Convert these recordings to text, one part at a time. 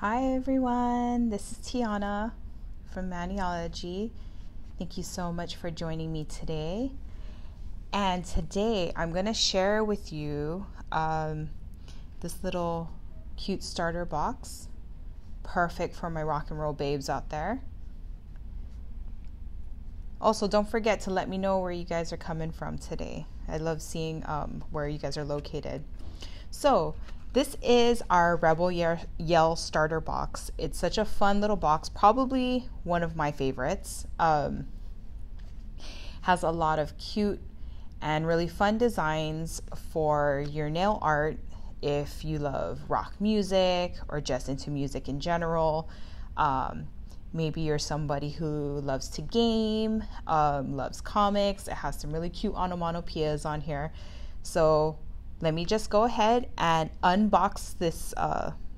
Hi everyone, this is Tiana from Maniology. Thank you so much for joining me today. And today I'm going to share with you this little cute starter box, perfect for my rock and roll babes out there. Also, don't forget to let me know where you guys are coming from today. I love seeing where you guys are located. So this is our Rebel Yell starter box. It's such a fun little box, probably one of my favorites. Has a lot of cute and really fun designs for your nail art if you love rock music or just into music in general. Maybe you're somebody who loves to game, loves comics. It has some really cute onomatopoeias on here. So let me just go ahead and unbox this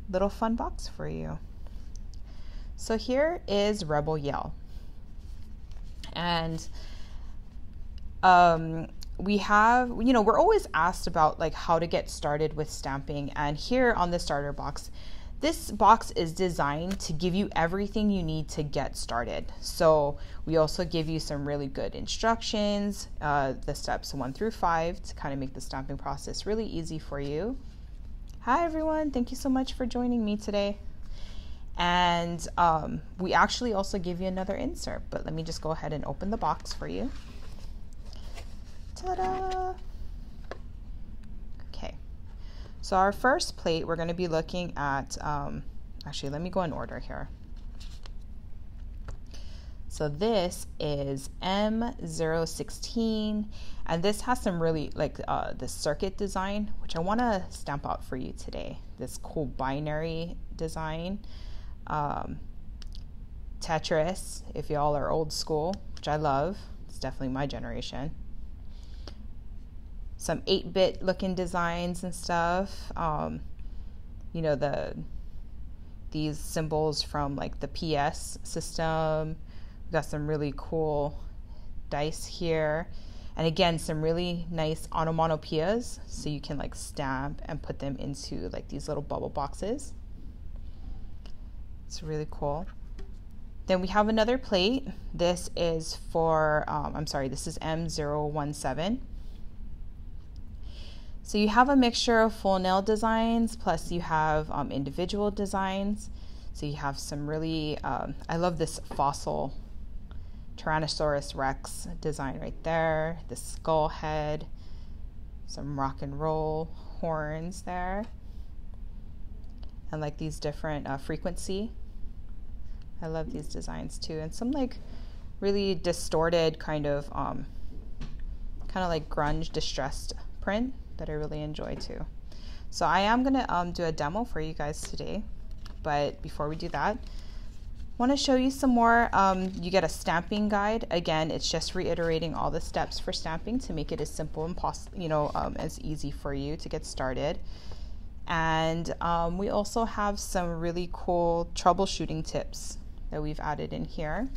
little fun box for you. So here is Rebel Yell. And we have, we're always asked about like how to get started with stamping. And here on the starter box, this box is designed to give you everything you need to get started. So we also give you some really good instructions, the steps 1 through 5 to kind of make the stamping process really easy for you. Hi everyone, thank you so much for joining me today. And we actually also give you another insert, but let me just go ahead and open the box for you. Ta-da! So our first plate, we're going to be looking at, actually, let me go in order here. So this is M016, and this has some really, like, the circuit design, which I want to stamp out for you today. This cool binary design. Tetris, if y'all are old school, which I love. It's definitely my generation. Some 8-bit looking designs and stuff. These symbols from like the PS system. We've got some really cool dice here. And again, some really nice onomatopoeias. So you can like stamp and put them into like these little bubble boxes. It's really cool. Then we have another plate. This is for, this is M017. So you have a mixture of full nail designs, plus you have individual designs. So you have some really, I love this fossil Tyrannosaurus Rex design right there, the skull head, some rock and roll horns there, and like these different frequency. I love these designs too, and some like really distorted kind of like grunge distressed print that I really enjoy too. So I am gonna do a demo for you guys today, but before we do that, I want to show you some more. You get a stamping guide. Again, it's just reiterating all the steps for stamping to make it as simple and as easy for you to get started. And we also have some really cool troubleshooting tips that we've added in here,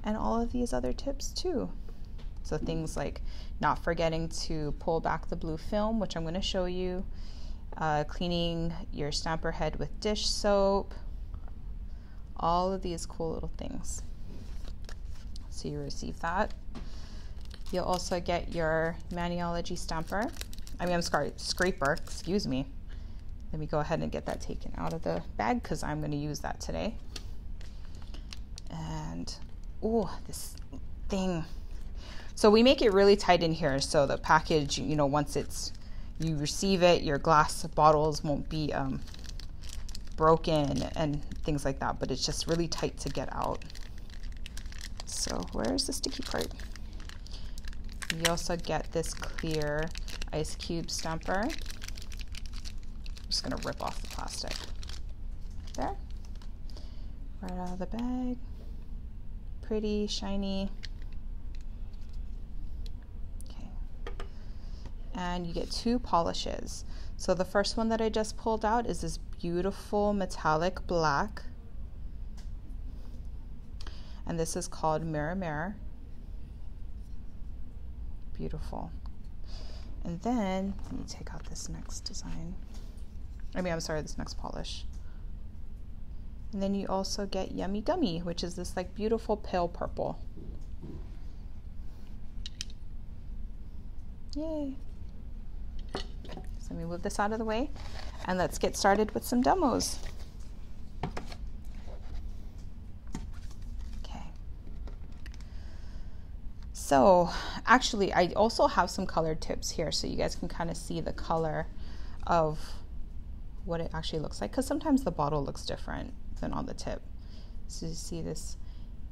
and all of these other tips too. So things like not forgetting to pull back the blue film, which I'm going to show you, cleaning your stamper head with dish soap, all of these cool little things. So you receive that. You'll also get your Maniology scraper, excuse me. Let me go ahead and get that taken out of the bag because I'm going to use that today. And, oh, this thing. So we make it really tight in here so the package, once you receive it, your glass bottles won't be broken and things like that, but it's just really tight to get out. So where's the sticky part? You also get this clear ice cube stamper. I'm just gonna rip off the plastic. There. Right out of the bag. Pretty, shiny. And you get 2 polishes. So the first one that I just pulled out is this beautiful metallic black. And this is called Mirror Mirror. Beautiful. And then, let me take out this next design. I'm sorry, this next polish. And then you also get Yummy Gummy, which is this like beautiful pale purple. Yay. So let me move this out of the way and let's get started with some demos. Okay. So actually, I also have some colored tips here so you guys can kind of see the color of what it actually looks like, because sometimes the bottle looks different than on the tip. So you see this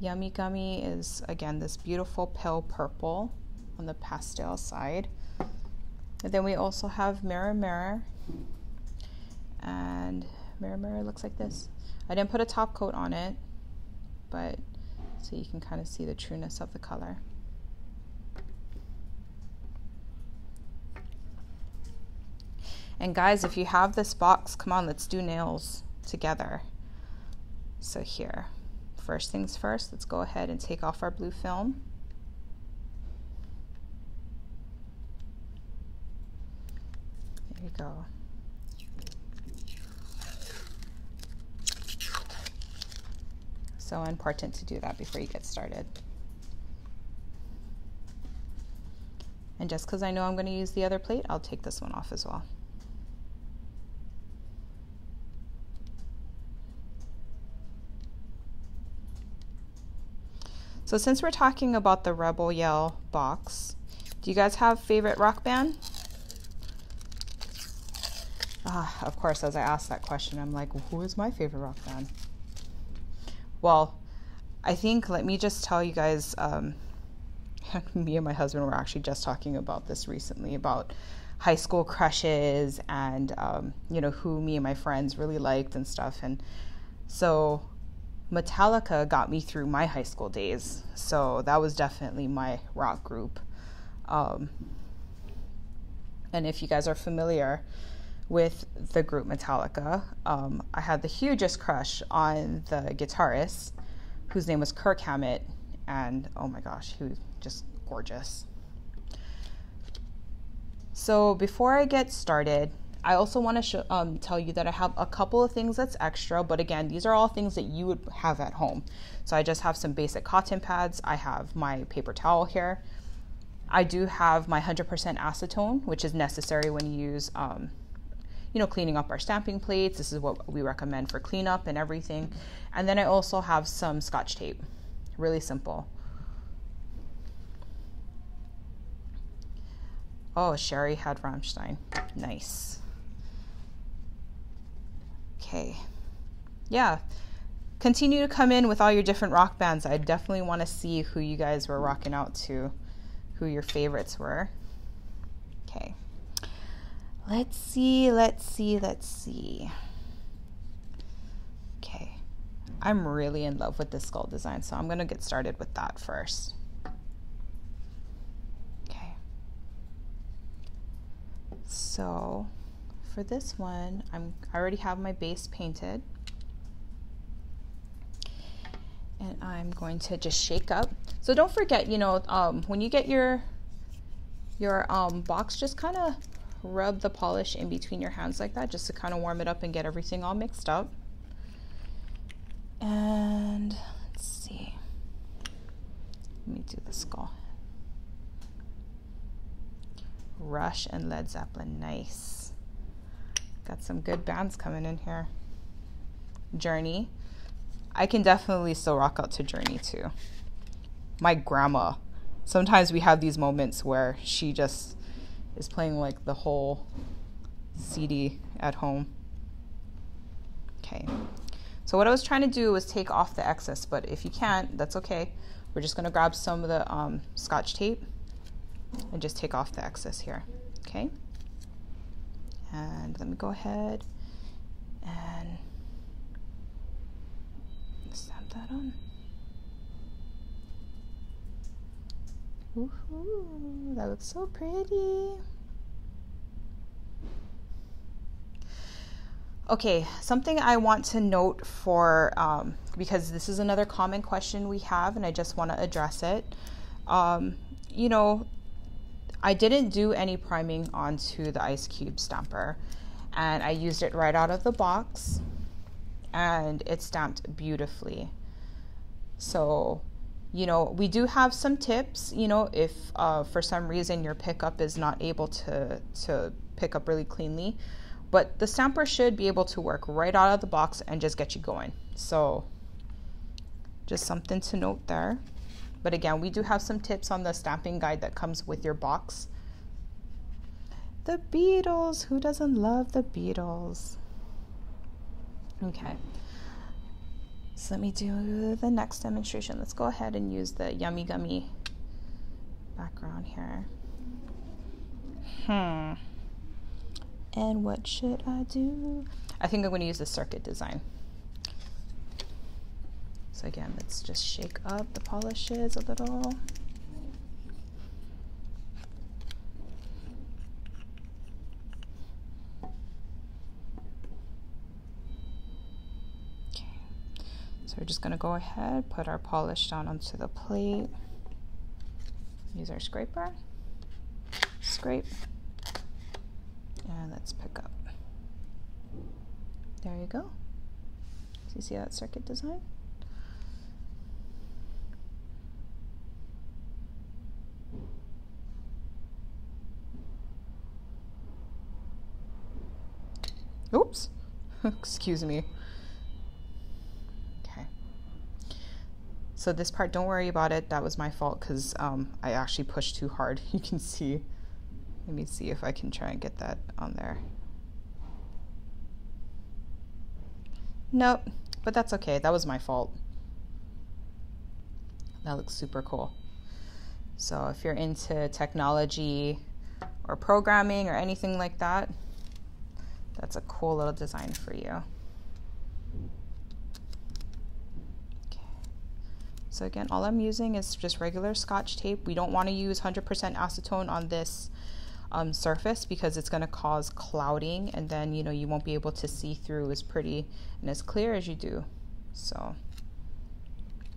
Yummy Gummy is again this beautiful pale purple on the pastel side. And then we also have Mirror Mirror, and Mirror Mirror looks like this. I didn't put a top coat on it, but so you can kind of see the trueness of the color. And guys, if you have this box, come on, let's do nails together. So here, first things first, let's go ahead and take off our blue film. There you go. So important to do that before you get started. And just because I know I'm going to use the other plate, I'll take this one off as well. So since we're talking about the Rebel Yell box, do you guys have favorite rock band? Of course, as I asked that question, I'm like, well, who is my favorite rock band? Well, I think, let me just tell you guys, me and my husband were actually just talking about this recently, about high school crushes and, you know, who me and my friends really liked and stuff. And so Metallica got me through my high school days. So that was definitely my rock group. And if you guys are familiar with the group Metallica, I had the hugest crush on the guitarist, whose name was Kirk Hammett, and oh my gosh, he was just gorgeous. So before I get started, I also want to tell you that I have a couple of things that's extra, but again, these are all things that you would have at home. So I just have some basic cotton pads. I have my paper towel here. I do have my 100% acetone, which is necessary when you use, you know, cleaning up our stamping plates. This is what we recommend for cleanup and everything. And then I also have some Scotch tape, really simple. Oh, Sherry had Rammstein, nice. Okay, yeah, continue to come in with all your different rock bands. I definitely want to see who you guys were rocking out to, who your favorites were. Okay, let's see. Okay, I'm really in love with this skull design, so I'm gonna get started with that first. Okay, so for this one, I already have my base painted, and I'm going to just shake up. So don't forget, you know, when you get your box, just kind of rub the polish in between your hands like that, just to kind of warm it up and get everything all mixed up. And let's see, let me do the skull. Rush and Led Zeppelin, nice. Got some good bands coming in here. Journey. I can definitely still rock out to Journey too. My grandma. Sometimes we have these moments where she just is playing like the whole CD at home. Okay. So what I was trying to do was take off the excess, but if you can't, that's okay. We're just going to grab some of the Scotch tape and just take off the excess here. Okay. And let me go ahead and stamp that on. Woohoo, that looks so pretty. Okay, something I want to note for, because this is another common question we have and I just want to address it. You know, I didn't do any priming onto the ice cube stamper, and I used it right out of the box, and it stamped beautifully. So, you know, we do have some tips, you know, if for some reason your pickup is not able to pick up really cleanly, but the stamper should be able to work right out of the box and just get you going. So just something to note there. But again, we do have some tips on the stamping guide that comes with your box. The Beatles, who doesn't love the Beatles? Okay, so let me do the next demonstration. Let's go ahead and use the Yummy Gummy background here. And what should I do? I think I'm going to use the circuit design. So again, let's just shake up the polishes a little. Okay, so we're just going to go ahead, put our polish down onto the plate. Use our scraper, scrape, and let's pick up. There you go. So you see that circuit design? Oops, excuse me. Okay. So this part, don't worry about it. That was my fault because I actually pushed too hard. You can see. Let me see if I can try and get that on there. Nope, but that's okay. That was my fault. That looks super cool. So if you're into technology or programming or anything like that, that's a cool little design for you. Okay. So again, all I'm using is just regular Scotch tape. We don't want to use 100% acetone on this surface because it's going to cause clouding, and then, you know, you won't be able to see through as pretty and as clear as you do. So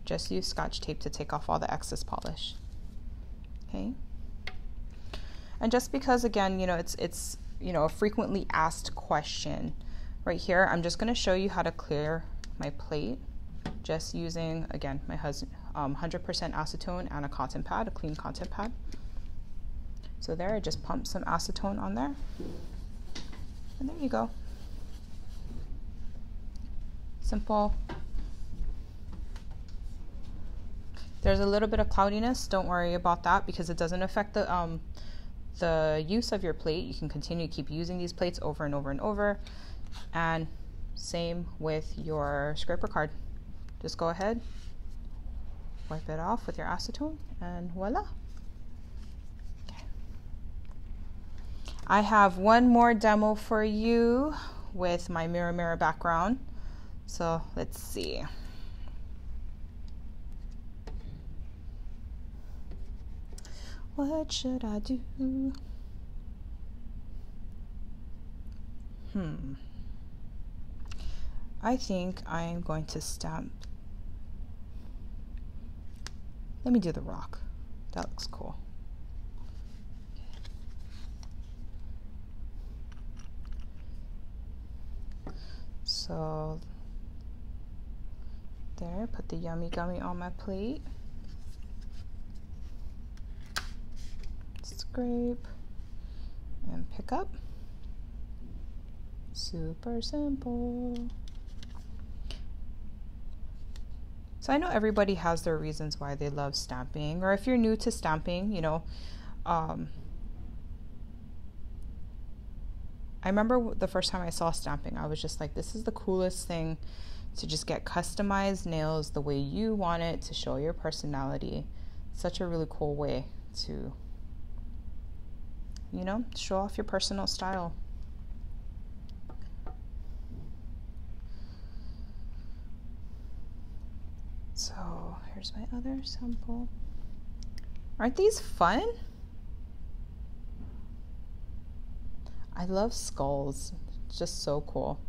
just use Scotch tape to take off all the excess polish. Okay. And just because, again, you know, it's you know, a frequently asked question right here, I'm just going to show you how to clear my plate just using, again, my 100% acetone and a cotton pad, a clean cotton pad. So there, I just pump some acetone on there, and there you go. Simple. There's a little bit of cloudiness. Don't worry about that because it doesn't affect the use of your plate. You can continue to keep using these plates over and over and over. And same with your scraper card. Just go ahead, wipe it off with your acetone, and voila. Okay. I have one more demo for you with my mirror background. So let's see. What should I do? I think I'm going to stamp. Let me do the rock. That looks cool. So there, put the Yummy Gummy on my plate. Scrape and pick up. Super simple. So I know everybody has their reasons why they love stamping, or if you're new to stamping, you know, I remember the first time I saw stamping, I was just like, this is the coolest thing, to just get customized nails the way you want it, to show your personality. Such a really cool way to, you know, show off your personal style. So here's my other sample. Aren't these fun? I love skulls. It's just so cool.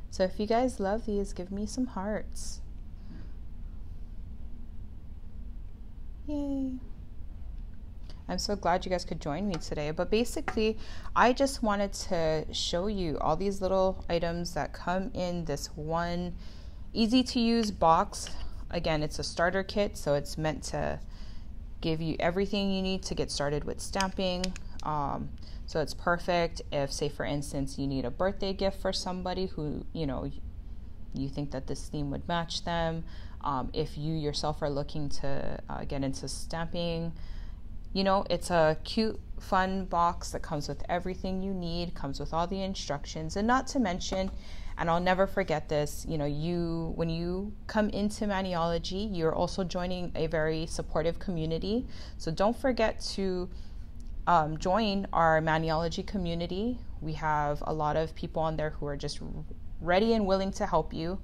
So if you guys love these, give me some hearts. Yay. I'm so glad you guys could join me today. But basically, I just wanted to show you all these little items that come in this one easy to use box. Again, it's a starter kit, so it's meant to give you everything you need to get started with stamping. So it's perfect if, say for instance, you need a birthday gift for somebody who, you think that this theme would match them. If you yourself are looking to get into stamping, it's a cute, fun box that comes with everything you need, comes with all the instructions, and not to mention, and I'll never forget this, when you come into Maniology, you're also joining a very supportive community. So don't forget to join our Maniology community. We have a lot of people on there who are just ready and willing to help you.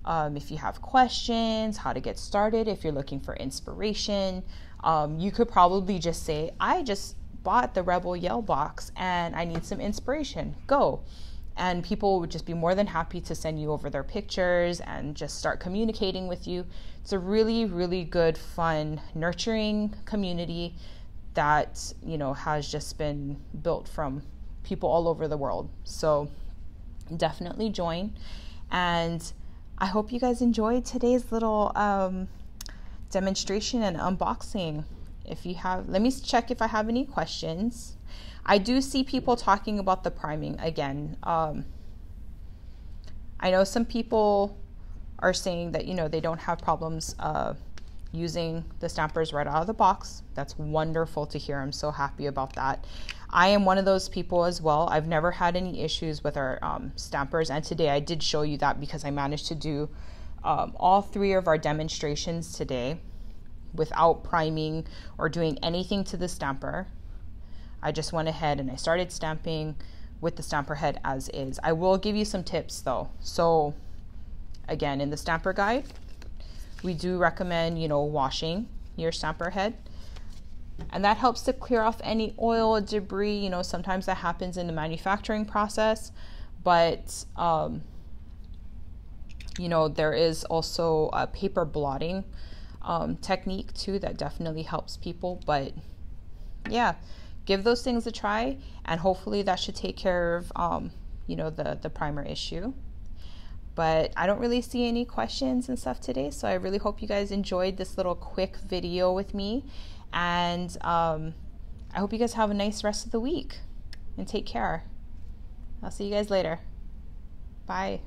If you have questions, how to get started, if you're looking for inspiration, you could probably just say, I just bought the Rebel Yell box and I need some inspiration. Go. And people would just be more than happy to send you over their pictures and just start communicating with you. It's a really, really good, fun, nurturing community that, has just been built from people all over the world. So definitely join. And I hope you guys enjoyed today's little demonstration and unboxing. If you have, let me check if I have any questions. I do see people talking about the priming again. I know some people are saying that, they don't have problems using the stampers right out of the box. That's wonderful to hear. I'm so happy about that. I am one of those people as well. I've never had any issues with our stampers, and today I did show you that because I managed to do all 3 of our demonstrations today without priming or doing anything to the stamper. I just went ahead and I started stamping with the stamper head as is. I will give you some tips though. So again, in the stamper guide, we do recommend, washing your stamper head. And that helps to clear off any oil, debris. Sometimes that happens in the manufacturing process. But, there is also a paper blotting technique too that definitely helps people. But yeah, give those things a try. And hopefully that should take care of, the primer issue. But I don't really see any questions and stuff today, so I really hope you guys enjoyed this little quick video with me. And I hope you guys have a nice rest of the week and take care. I'll see you guys later. Bye.